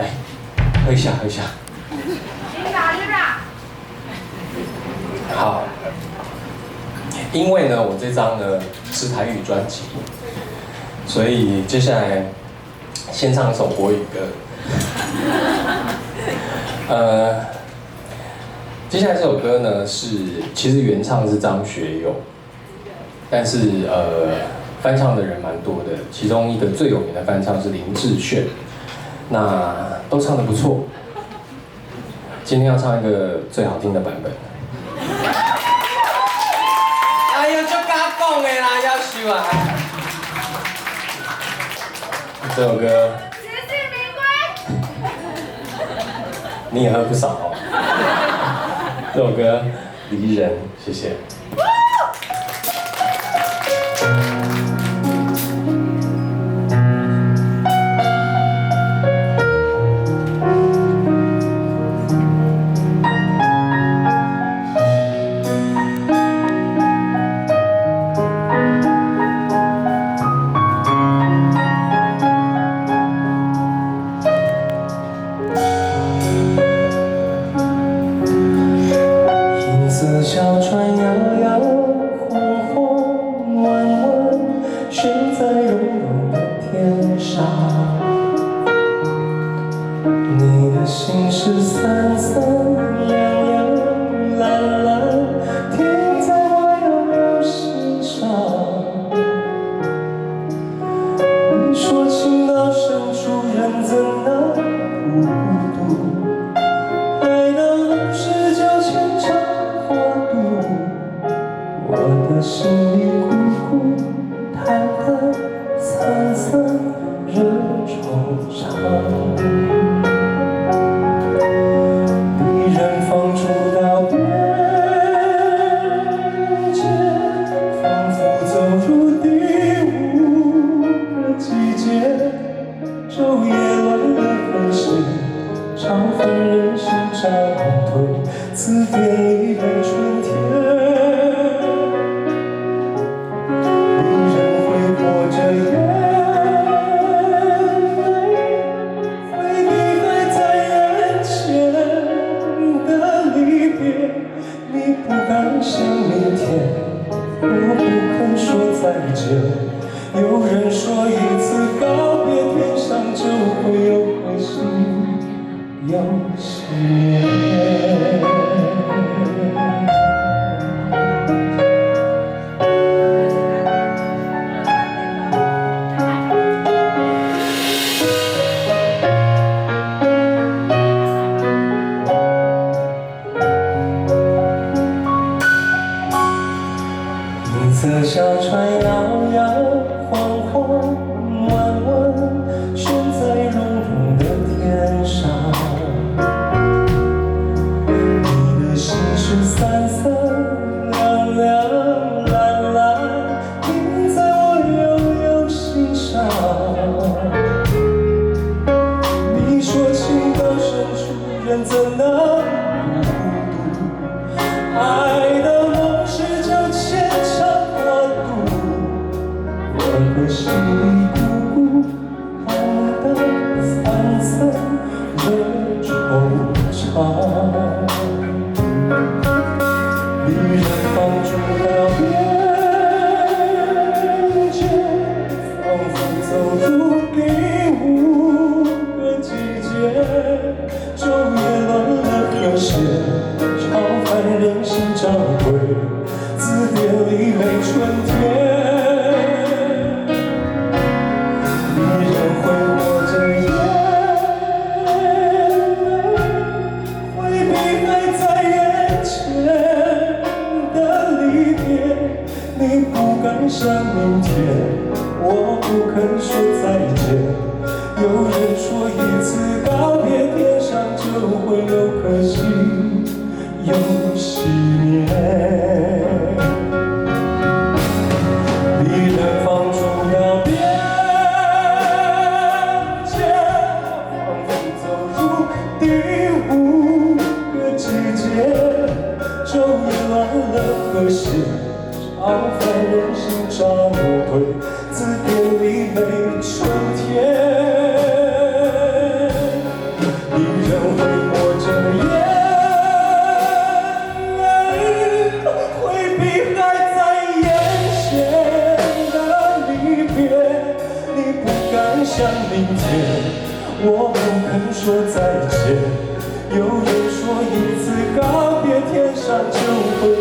来喝一下，喝一下。好，因为呢，我这张呢是台语专辑，所以接下来先唱一首国语歌。接下来这首歌呢其实原唱是张学友，但是翻唱的人蛮多的，其中一个最有名的翻唱是林志炫，那都唱得不错。今天要唱一个最好听的版本。哎呀，就敢讲的啦，要修啊！这首歌，你也喝不少哦。这首歌《离人》，谢谢。小船摇摇晃晃，弯弯悬在绒绒的天上。你的心事三三两两，蓝蓝停在我悠悠心上。你说情到深处人怎能不孤独？爱到浓时就牵肠。我的心里苦苦淡淡沧桑惹惆怅，离人放逐到边界，仿佛走入第五个季节，昼夜乱了和谐，超凡人心涨退，字典里没春天。想明天，我不肯说再见。有人说一次告别，天上就会有颗星，有熄灭。这小船摇摇晃晃，弯弯悬在绒绒的天上。你的心事三三两两，蓝蓝停在我悠悠心上。你说情到深处人怎能不孤独？爱到浓时就牵肠。我心里苦苦淡淡沧桑惹惆怅，离人放逐到边界，仿佛走入第五个季节，昼夜乱了和谐，超凡人心涨退，字典里没春天。你不敢想明天，我不肯说再见。有人说一次告别，天上就会有颗星，有熄灭。离人放逐到边界，仿佛走入第五个季节，昼夜乱了和谐。超凡人心涨退，字典里没春天。想明天。我不肯说再见，有人说一次告别，天上就会